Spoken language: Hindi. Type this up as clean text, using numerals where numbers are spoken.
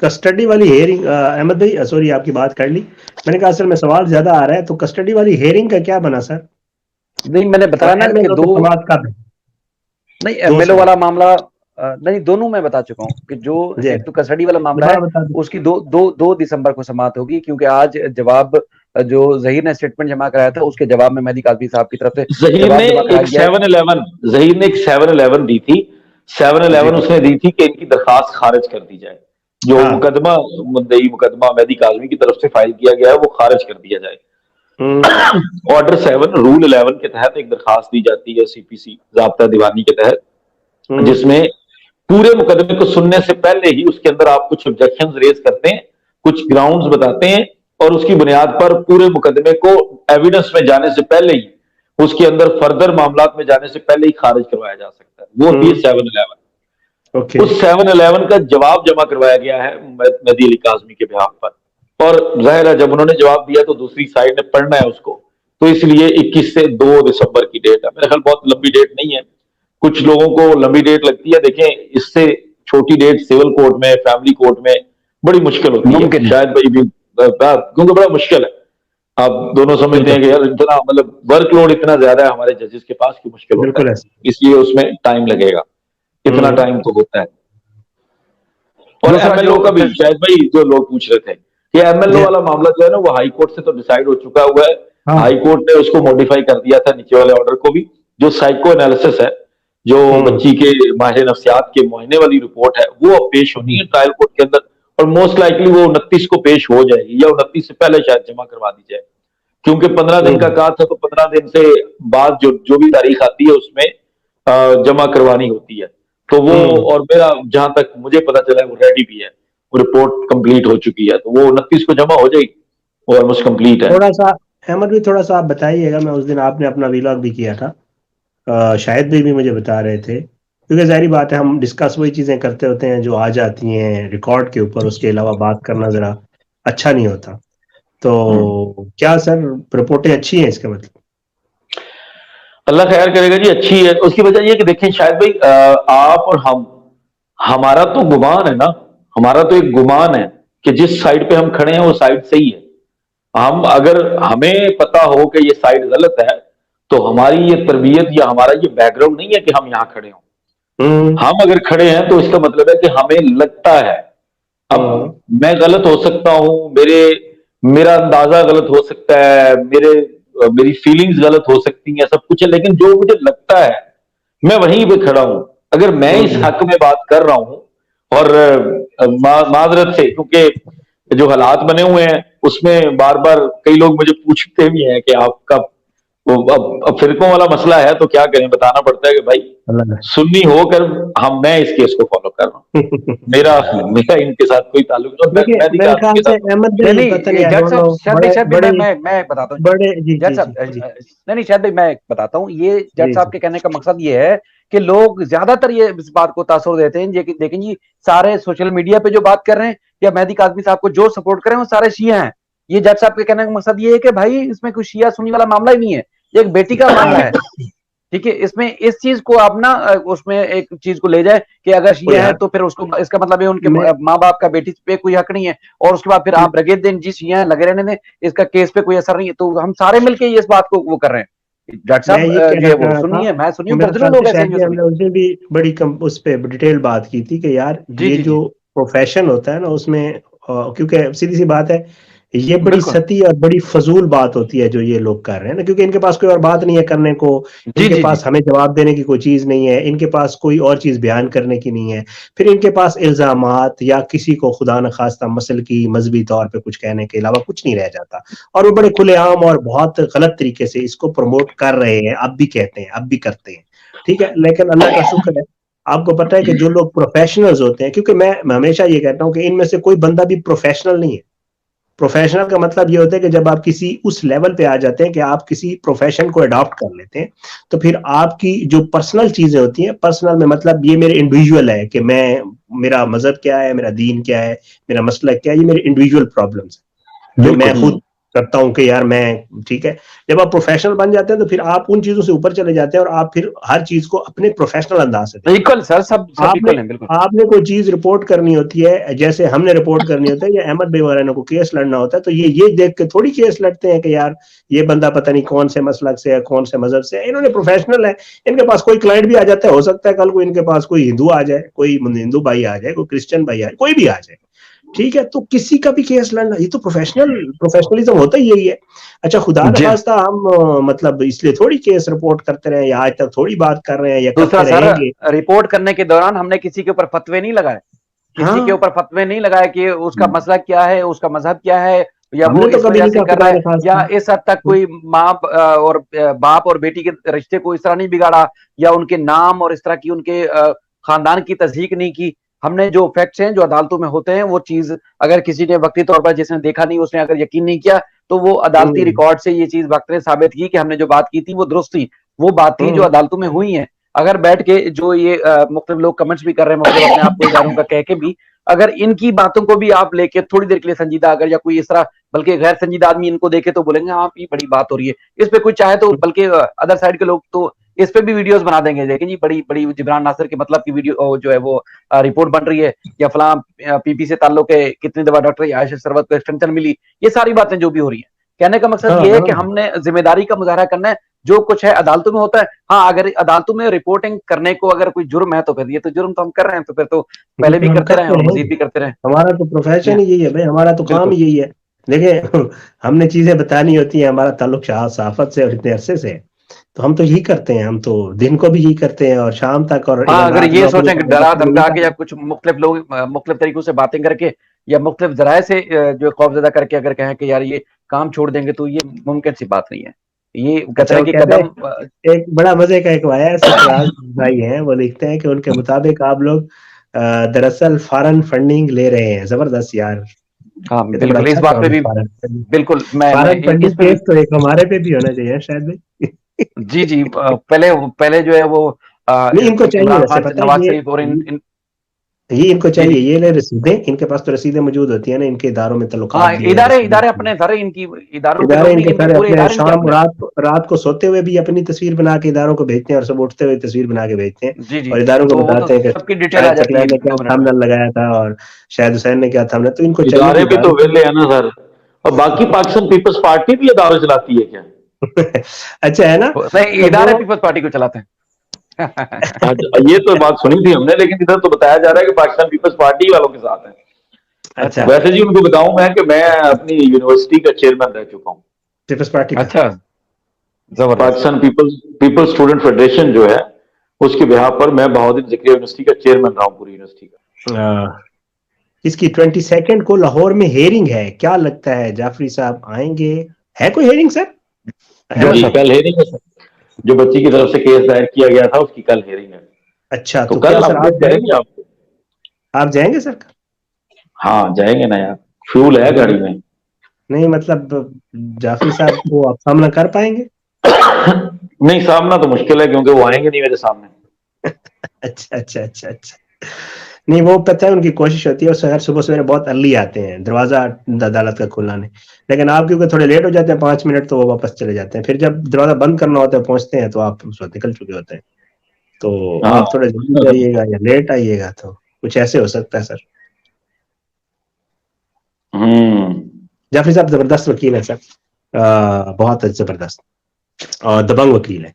कस्टडी वाली हेयरिंग, अहमद भाई सॉरी आपकी बात कर ली, मैंने कहा सर मैं सवाल ज्यादा आ रहा है, तो कस्टडी वाली हेयरिंग का क्या बना सर? नहीं मैंने बताया ना कि दो, समाज का नहीं एमएलओ वाला मामला नहीं, दोनों मैं बता चुका हूँ कि जो एक तो कस्टडी वाला मामला है उसकी 2 दिसंबर को समाप्त होगी, क्योंकि आज जवाब जो जहीर ने स्टेटमेंट जमा कराया था उसके जवाब में मेहदी कासमी साहब की तरफ से जहीर ने एक 7-11 दी थी। 7-11 उसने दी थी कि इनकी दरखास्त खारिज कर दी जाए, जो मुकदमा मुद्दई मुकदमा मेहदी कासमी की तरफ से फाइल किया गया है वो खारिज कर दिया जाए। ऑर्डर 7 रूल 11 के तहत एक दरखास्त दी जाती है सीपीसी ज़ाब्ता दीवानी के तहत, जिसमें पूरे मुकदमे को सुनने से पहले ही उसके अंदर आप कुछ ऑब्जेक्शंस रेज करते हैं, कुछ ग्राउंड्स बताते हैं, और उसकी बुनियाद पर पूरे मुकदमे को एविडेंस में जाने से पहले ही, उसके अंदर फर्दर मामलात में जाने से पहले ही खारिज करवाया जा सकता है। वो थी 7-11। उस 7-11 का जवाब जमा करवाया गया है मेहदी अली काज़मी के बिहाफ पर, और जाहिर है जब उन्होंने जवाब दिया तो दूसरी साइड ने पढ़ना है उसको, तो इसलिए 21 से 2 दिसंबर की डेट है। मेरे ख्याल बहुत लंबी डेट नहीं है, कुछ लोगों को लंबी डेट लगती है, देखें इससे छोटी डेट सिविल कोर्ट में, फैमिली कोर्ट में बड़ी मुश्किल होती है, शायद भाई भी क्योंकि बड़ा मुश्किल है। आप दोनों समझते हैं कि यार इतना मतलब वर्कलोड इतना ज्यादा है हमारे जजेस के पास कि मुश्किल होता है, इसलिए उसमें टाइम लगेगा, इतना टाइम तो होता है। और एमएलओ का भी शायद भाई जो लोग पूछ रहे थे कि एमएलओ वाला मामला जो है ना वो हाई कोर्ट से तो डिसाइड हो चुका हुआ है। हाई कोर्ट ने उसको मॉडिफाई कर दिया था नीचे वाले ऑर्डर को भी। जो साइको एनालिसिस है, जो बच्ची के माहिर नफ्सियात के मुआयने वाली रिपोर्ट है, वो अब पेश होनी है ट्रायल कोर्ट के अंदर, और मोस्ट लाइकली वो 29 को पेश हो जाएगी, या 29 से पहले शायद जमा करवा दी जाए, क्योंकि 15 दिन का कहा था, तो 15 दिन से बाद जो भी तारीख आती है उसमें जमा करवानी होती है। तो वो, और मेरा जहां तक मुझे पता चला है वो रेडी भी है, वो रिपोर्ट कंप्लीट हो चुकी है, तो वो 29 को जमा हो जाएगी, वो ऑलमोस्ट कंप्लीट है। थोड़ा सा अहमद भी थोड़ा सा आप बताइएगा, मैं उस दिन आपने अपना व्लॉग भी किया था, शायद भी मुझे बता रहे थे, क्योंकि जाहिर बात है हम डिस्कस वही चीजें करते होते हैं जो आ जाती हैं रिकॉर्ड के ऊपर, उसके अलावा बात करना जरा अच्छा नहीं होता। तो क्या सर रिपोर्टें अच्छी हैं इसका मतलब? अल्लाह खैर करेगा जी, अच्छी है। उसकी वजह यह कि देखें शायद भाई आप और हमारा तो गुमान है ना, हमारा तो एक गुमान है कि जिस साइड पे हम खड़े हैं वो साइड सही है। हम अगर हमें पता हो कि ये साइड गलत है, तो हमारी ये तरबियत या हमारा ये बैकग्राउंड नहीं है कि हम यहां खड़े हों। हम अगर खड़े हैं तो इसका मतलब है कि हमें लगता है, अब मैं गलत हो सकता हूं, मेरा अंदाजा गलत हो सकता है, मेरी फीलिंग्स गलत हो सकती हैं, सब कुछ है, लेकिन जो मुझे लगता है मैं वहीं पे खड़ा हूं। अगर मैं इस हक में बात कर रहा हूं, और माजरत से, क्योंकि जो हालात बने हुए हैं उसमें बार बार कई लोग मुझे पूछते भी हैं कि आपका अब फिरकों वाला मसला है तो क्या करें, बताना पड़ता है कि भाई सुन्नी होकर मैं इस केस को फॉलो कर रहा हूँ, मेरा इनके साथ कोई ताल्लुक नहीं। शायद भाई मैं बताता हूँ, ये जज साहब के कहने का मकसद ये है कि लोग ज्यादातर ये इस बात को तासुर देते हैं, देखें जी सारे सोशल मीडिया पे जो बात कर रहे हैं या मेहदी कासमी साहब को जो सपोर्ट कर रहे हैं वो सारे शिया हैं। ये जज साहब के कहने का मकसद ये है कि भाई इसमें कोई शिया सुन्नी वाला मामला ही नहीं है, ये एक बेटी का मामला है, ठीक है। इसमें इस चीज को आप ना उसमें एक चीज को ले जाए कि अगर शिया है तो फिर उसको, इसका मतलब है उनके माँ बाप का बेटी पे कोई हक नहीं है, और उसके बाद फिर आप रगेद दें जी शिया है लगे रहने दें, इसका केस पे कोई असर नहीं है। तो हम सारे मिलके इस बात को वो कर रहे हैं। डॉक्टर साहब सुनिए, मैं सुनिए, उसने भी बड़ी उस पर डिटेल बात की थी कि यार ये जो प्रोफेशन होता है ना उसमें, क्योंकि सीधी सी बात है ये बड़ी सती और बड़ी फजूल बात होती है जो ये लोग कर रहे हैं ना, क्योंकि इनके पास कोई और बात नहीं है करने को, इनके पास हमें जवाब देने की कोई चीज नहीं है, इनके पास कोई और चीज बयान करने की नहीं है, फिर इनके पास इल्जामात या किसी को खुदा न खास्ता मसल की मजहबी तौर पे कुछ कहने के अलावा कुछ नहीं रह जाता, और वो बड़े खुलेआम और बहुत गलत तरीके से इसको प्रमोट कर रहे हैं। अब भी कहते हैं, अब भी करते हैं, ठीक है, लेकिन अल्लाह का शुक्र है आपको पता है कि जो लोग प्रोफेशनल्स होते हैं, क्योंकि मैं हमेशा ये कहता हूं कि इनमें से कोई बंदा भी प्रोफेशनल नहीं है। प्रोफेशनल का मतलब ये होता है कि जब आप किसी उस लेवल पे आ जाते हैं कि आप किसी प्रोफेशन को अडॉप्ट कर लेते हैं, तो फिर आपकी जो पर्सनल चीजें होती हैं, पर्सनल में मतलब ये मेरे इंडिविजुअल है कि मेरा मजहब क्या है, मेरा दीन क्या है, मेरा मसला क्या है, ये मेरे इंडिविजुअल प्रॉब्लम्स है जो मैं खुद करता हूँ कि यार मैं ठीक है। जब आप प्रोफेशनल बन जाते हैं तो फिर आप उन चीजों से ऊपर चले जाते हैं और आप फिर हर चीज को अपने प्रोफेशनल अंदाज से बिल्कुल सर, सब इक्वल हैं, बिल्कुल। आपने कोई चीज रिपोर्ट करनी होती है, जैसे हमने रिपोर्ट करनी होता है या अहमद भाई वगैरह को केस लड़ना होता है, तो ये देख के थोड़ी केस लड़ते हैं कि यार ये बंदा पता नहीं कौन से मसलक से है, कौन से मजहब से है। इन्होंने प्रोफेशनल है, इनके पास कोई क्लाइंट भी आ जाता है, हो सकता है कल को इनके पास कोई हिंदू आ जाए, कोई हिंदू भाई आ जाए, कोई क्रिश्चियन भाई आ जाए, कोई भी आ जाए, ठीक है, तो किसी का भी केस लड़ना, ये तो प्रोफेशनलिज्म होता ही यही है। अच्छा, खुदा न खास्ता हम मतलब इसलिए थोड़ी केस रिपोर्ट करते रहे या आज तक थोड़ी बात कर रहे हैं या दूसरा करते रहेंगे। रिपोर्ट करने के दौरान हमने किसी के ऊपर फतवे नहीं लगाए, किसी के ऊपर फतवे नहीं लगाए कि उसका मसला क्या है, उसका मजहब क्या है, या वो इस वजह से कर रहा है, या इस हद तक कोई माँ और बाप और बेटी के रिश्ते को इस तरह नहीं बिगाड़ा, या उनके नाम और इस तरह की उनके खानदान की तस्दीक नहीं की। हमने जो फैक्ट्स हैं जो अदालतों में होते हैं, वो चीज अगर किसी ने वक्ती तौर पर जिसने देखा नहीं, उसने अगर यकीन नहीं किया, तो वो अदालती रिकॉर्ड से ये चीज वक्त ने साबित की कि हमने जो बात की थी वो दुरुस्त थी, वो बात थी जो अदालतों में हुई है। अगर बैठ के जो ये मुख्तलिफ लोग कमेंट्स भी कर रहे हैं, मतलब अपने आप को इदारों का कह के भी, अगर इनकी बातों को भी आप लेके थोड़ी देर के लिए संजीदा, अगर या कोई इस तरह बल्कि गैर संजीदा आदमी इनको देखे तो बोलेंगे हाँ ये बड़ी बात हो रही है, इस पे कोई चाहे तो, बल्कि अदर साइड के लोग तो इस पे भी वीडियोस बना देंगे, देखें जी बड़ी बड़ी जिब्रान नासिर के मतलब की वीडियो जो है वो रिपोर्ट बन रही है, या फलां पीपी से ताल्लुक है, कितनी दफा डॉक्टर आयशा सरवत को एक्सटेंशन मिली, ये सारी बातें जो भी हो रही है। कहने का मकसद ये है कि हमने जिम्मेदारी का मुजाहरा करना है, जो कुछ है अदालतों में होता है। हाँ, अगर अदालतों में रिपोर्टिंग करने को अगर कोई जुर्म है तो फिर ये तो जुर्म तो हम कर रहे हैं, तो फिर तो पहले भी करते रहे और मजीद भी करते रहे। हमारा तो प्रोफेशन ही यही है भाई, हमारा तो काम ही यही है। देखिए हमने चीजें बतानी होती है, हमारा ताल्लुक सहाफत से और इतने अरसे से, तो हम तो यही करते हैं, हम तो दिन को भी यही करते हैं और शाम तक। और हाँ, अगर ये सोचें कि डरा धमका के या कुछ मुख्तलिफ लोग मुख्तलिफ तरीकों से बातें करके या मुख्तलिफ जराए से जो खौफजदा करके अगर कहें कि यार ये काम छोड़ देंगे, तो ये मुमकिन सी बात नहीं है। ये कहते हैं कि कदम एक बड़ा मजे का एक वाया भाई हैं, वो लिखते हैं कि उनके मुताबिक आप लोग दरअसल फॉरेन फंडिंग ले रहे हैं। जबरदस्त यार। हाँ बिल्कुल, इस बात पे भी बिल्कुल मैं इस पे तो एक हमारे पे भी होना चाहिए शायद भाई। जी जी, पहले जो है वो इनको चाहिए नवाज शरीफ और ये इनको चाहिए, ये ले रसीदें, इनके पास तो रसीदें मौजूद होती है ना, इनके इदारों में तल्लुकात। हाँ, इदारे अपने सारे इनकी इदारे इनके सारे अपने शाम रात को सोते हुए भी अपनी तस्वीर बना के इदारों को भेजते हैं और सब उठते हुए तस्वीर बना के भेजते हैं। जी जी, और इदारों को बताते हैं कि सबकी डिटेल आ जाती है, ने क्या थंबनेल लगाया था और शाहिद हुसैन ने क्या थंबनेल। तो इनको इदारे भी तो वेले है ना सर। और बाकी पाकिस्तान पीपल्स पार्टी भी इदारे चलाती है क्या? अच्छा है ना, नहीं इदारे पीपल्स पार्टी को चलाते हैं। ये तो बात सुनी थी हमने, लेकिन इधर तो बताया जा रहा है कि पाकिस्तान पीपल्स पार्टी वालों के साथ है। अच्छा, वैसे जी उनको बताऊं मैं कि मैं अपनी यूनिवर्सिटी का चेयरमैन रह चुका हूँ पीपल्स पार्टी। अच्छा, पाकिस्तान पीपल्स स्टूडेंट फेडरेशन जो है उसके बिहार पर मैं बहाउद्दीन ज़किया यूनिवर्सिटी का चेयरमैन रहा हूँ, पूरी यूनिवर्सिटी का। इसकी 22 को लाहौर में हेयरिंग है, क्या लगता है जाफरी साहब आएंगे? है कोई हेयरिंग सर? कल हेयरिंग है सर, जो बच्ची की तरफ से केस दायर किया गया था उसकी कल हेयरिंग है। अच्छा, तो कल आप जाएंगे? आप जाएंगे सर? हाँ जाएंगे ना यार, फ्यूल है गाड़ी में। नहीं मतलब जाफरी साहब को आप सामना कर पाएंगे? नहीं, सामना तो मुश्किल है क्योंकि वो आएंगे नहीं मेरे सामने। अच्छा अच्छा अच्छा अच्छा। नहीं वो पता है उनकी कोशिश होती है, वो सुबह सवेरे बहुत अर्ली आते हैं दरवाजा अदालत का खुलाने, लेकिन आप क्योंकि थोड़े लेट हो जाते हैं 5 मिनट, तो वो वापस चले जाते हैं। फिर जब दरवाजा बंद करना होता है पहुंचते हैं तो आप उस वक्त निकल चुके होते हैं। तो आप थोड़ा जल्दी आइएगा या लेट आइएगा तो कुछ ऐसे हो सकता है सर। जाफरी साहब जबरदस्त वकील है सर, बहुत जबरदस्त और दबंग वकील है।